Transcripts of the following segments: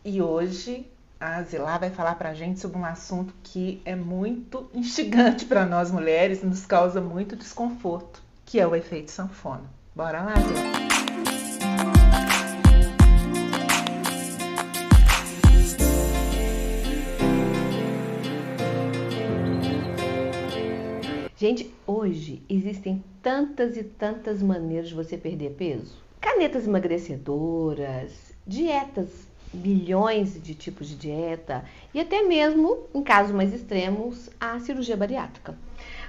E hoje a Zilá vai falar pra gente sobre um assunto que é muito instigante para nós mulheres, nos causa muito desconforto, que é o efeito sanfona. Bora lá, Zilá? Gente, hoje existem tantas e tantas maneiras de você perder peso. Canetas emagrecedoras, dietas, milhões de tipos de dieta e até mesmo, em casos mais extremos, a cirurgia bariátrica.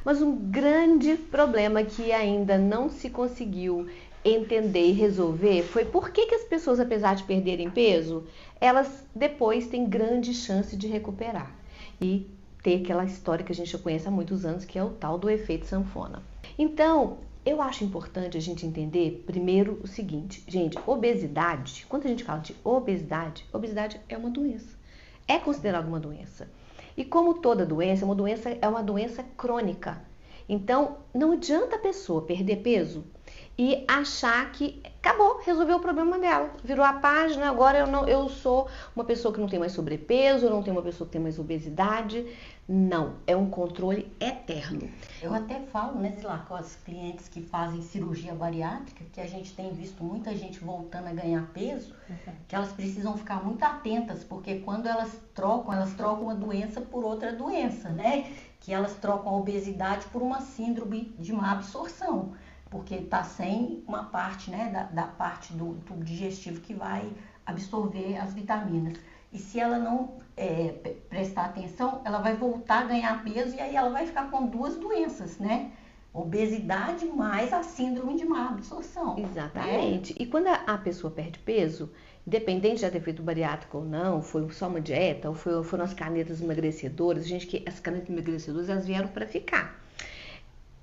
Mas um grande problema que ainda não se conseguiu entender e resolver foi por que as pessoas, apesar de perderem peso, elas depois têm grande chance de recuperar. E ter aquela história que a gente já conhece há muitos anos, que é o tal do efeito sanfona. Então, eu acho importante a gente entender primeiro o seguinte, gente, obesidade, quando a gente fala de obesidade, obesidade é uma doença, é considerada uma doença. E como toda doença, é uma doença crônica. Então, não adianta a pessoa perder peso e achar que acabou, resolveu o problema dela. Virou a página, agora eu sou uma pessoa que não tem mais sobrepeso, eu não tenho uma pessoa que tem mais obesidade. Não, é um controle eterno. Eu até falo, né, Zilá, com as clientes que fazem cirurgia bariátrica, que a gente tem visto muita gente voltando a ganhar peso, que elas precisam ficar muito atentas, porque quando elas trocam uma doença por outra doença, né? Que elas trocam a obesidade por uma síndrome de má absorção, porque está sem uma parte, né, da parte do tubo digestivo que vai absorver as vitaminas. E se ela não prestar atenção, ela vai voltar a ganhar peso e aí ela vai ficar com duas doenças, né? Obesidade mais a síndrome de má absorção. Exatamente. Né? E quando a pessoa perde peso, independente de já ter feito bariátrica ou não, foi só uma dieta, ou foram as canetas emagrecedoras, gente, que as canetas emagrecedoras elas vieram para ficar.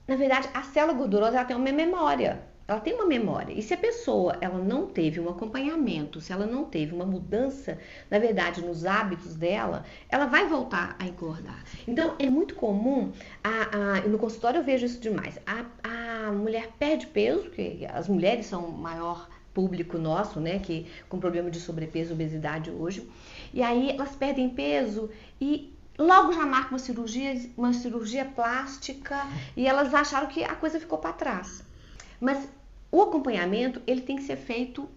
Na verdade, a célula gordurosa ela tem uma memória. Ela tem uma memória. E se a pessoa ela não teve um acompanhamento, se ela não teve uma mudança, na verdade, nos hábitos dela, ela vai voltar a engordar. Então, é muito comum, no consultório eu vejo isso demais, a mulher perde peso, porque as mulheres são o maior público nosso, né, que com problema de sobrepeso e obesidade hoje, e aí elas perdem peso e logo já marca uma cirurgia plástica e elas acharam que a coisa ficou para trás. Mas o acompanhamento ele tem que ser feito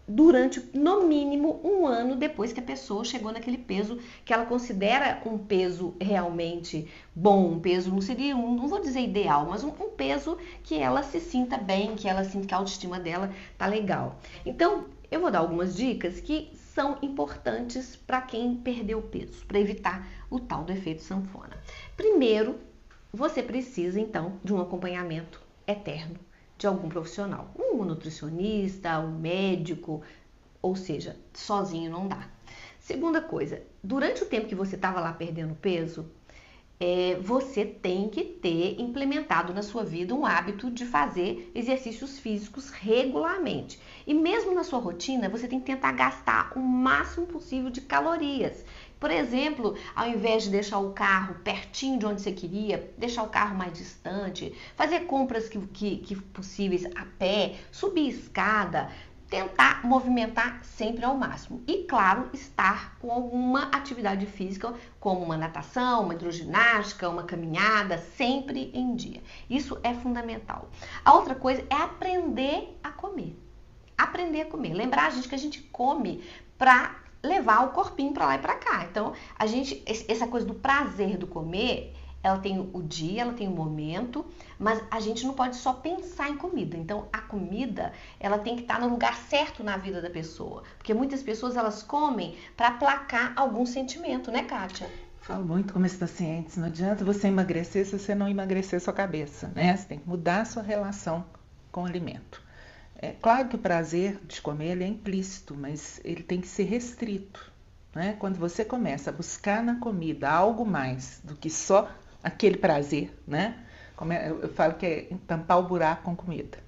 durante no mínimo um ano depois que a pessoa chegou naquele peso que ela considera um peso realmente bom, um peso não seria, não vou dizer ideal, mas um peso que ela se sinta bem, que ela sinta que a autoestima dela tá legal. Então, eu vou dar algumas dicas que são importantes para quem perdeu peso, para evitar o tal do efeito sanfona. Primeiro, você precisa então de um acompanhamento eterno de algum profissional, um nutricionista, um médico, ou seja, sozinho não dá. Segunda coisa, durante o tempo que você estava lá perdendo peso, você tem que ter implementado na sua vida um hábito de fazer exercícios físicos regularmente. E mesmo na sua rotina, você tem que tentar gastar o máximo possível de calorias. Por exemplo, ao invés de deixar o carro pertinho de onde você queria, deixar o carro mais distante, fazer compras que possíveis a pé, subir escada, tentar movimentar sempre ao máximo. E, claro, estar com alguma atividade física, como uma natação, uma hidroginástica, uma caminhada, sempre em dia. Isso é fundamental. A outra coisa é aprender a comer. Aprender a comer. Lembrar, gente, que a gente come para levar o corpinho para lá e para cá. Então, essa coisa do prazer do comer, ela tem o dia, ela tem o momento, mas a gente não pode só pensar em comida. Então, a comida, ela tem que estar no lugar certo na vida da pessoa. Porque muitas pessoas, elas comem para aplacar algum sentimento, né, Kátia? Falo muito com meus pacientes, não adianta você emagrecer se você não emagrecer sua cabeça, né? Você tem que mudar a sua relação com o alimento. É claro que o prazer de comer ele é implícito, mas ele tem que ser restrito, né? Quando você começa a buscar na comida algo mais do que só aquele prazer, né? Eu falo que é tampar o buraco com comida.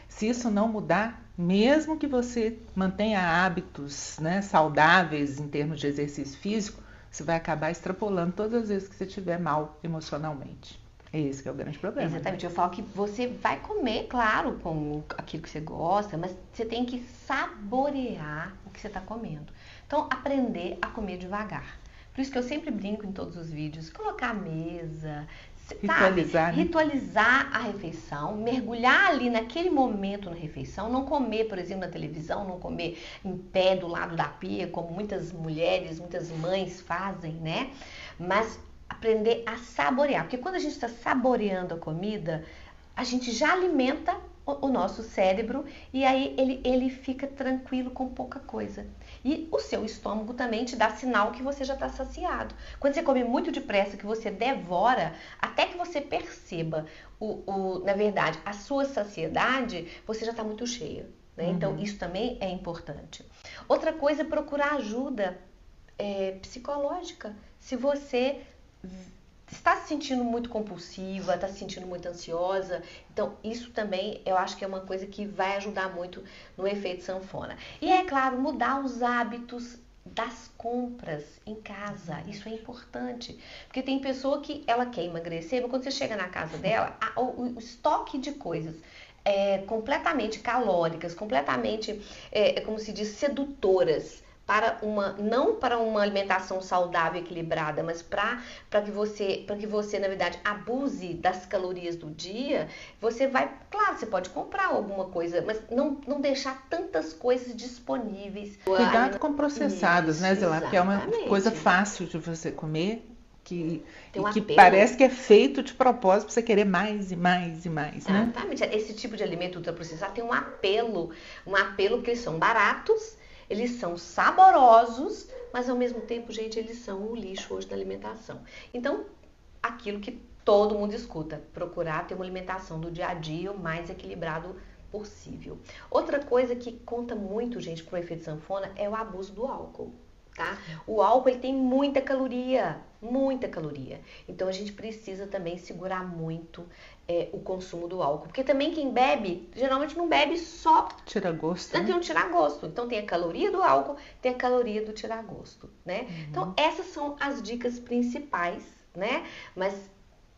Se isso não mudar, mesmo que você mantenha hábitos, né, saudáveis em termos de exercício físico, você vai acabar extrapolando todas as vezes que você estiver mal emocionalmente. Esse que é o grande problema. Exatamente. Né? Eu falo que você vai comer, claro, com aquilo que você gosta, mas você tem que saborear o que você está comendo. Então, aprender a comer devagar. Por isso que eu sempre brinco em todos os vídeos, colocar a mesa, Ritualizar, sabe? né? Ritualizar a refeição, mergulhar ali naquele momento na refeição, não comer, por exemplo, na televisão, não comer em pé do lado da pia, como muitas mulheres, muitas mães fazem, né? Mas aprender a saborear, porque quando a gente está saboreando a comida, a gente já alimenta o nosso cérebro e aí ele fica tranquilo com pouca coisa. E o seu estômago também te dá sinal que você já está saciado. Quando você come muito depressa, que você devora, até que você perceba, na verdade, a sua saciedade, você já está muito cheia. Né? Então, isso também é importante. Outra coisa é procurar ajuda psicológica. Se você está se sentindo muito compulsiva, está se sentindo muito ansiosa, então isso também eu acho que é uma coisa que vai ajudar muito no efeito sanfona. E é claro, mudar os hábitos das compras em casa, isso é importante, porque tem pessoa que ela quer emagrecer, mas quando você chega na casa dela, o estoque de coisas completamente calóricas, completamente, como se diz, sedutoras, não para uma alimentação saudável e equilibrada, mas para que você, na verdade, abuse das calorias do dia, você vai, claro, você pode comprar alguma coisa, mas não deixar tantas coisas disponíveis. Cuidado com processados, né, Zilá? Porque é uma Exatamente. coisa fácil de você comer, que apelo. parece que é feito de propósito para você querer mais e mais e mais, né? Exatamente. Esse tipo de alimento ultraprocessado tem um apelo porque eles são baratos, eles são saborosos, mas ao mesmo tempo, gente, eles são um lixo hoje da alimentação. Então, aquilo que todo mundo escuta, procurar ter uma alimentação do dia a dia o mais equilibrado possível. Outra coisa que conta muito, gente, para o efeito sanfona é o abuso do álcool. Tá? O álcool ele tem muita caloria. Então a gente precisa também segurar muito o consumo do álcool. Porque também quem bebe, geralmente não bebe só tira gosto. Tem um tirar gosto. Então tem a caloria do álcool, tem a caloria do tirar gosto, né? Então essas são as dicas principais, né? Mas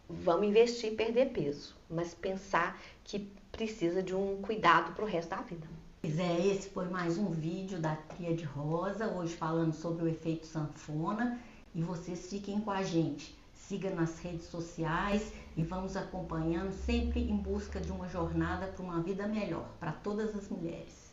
vamos investir em perder peso, mas pensar que precisa de um cuidado pro resto da vida. Esse foi mais um vídeo da Tríade Rosa, hoje falando sobre o efeito sanfona, e vocês fiquem com a gente. Siga nas redes sociais e vamos acompanhando sempre em busca de uma jornada para uma vida melhor para todas as mulheres.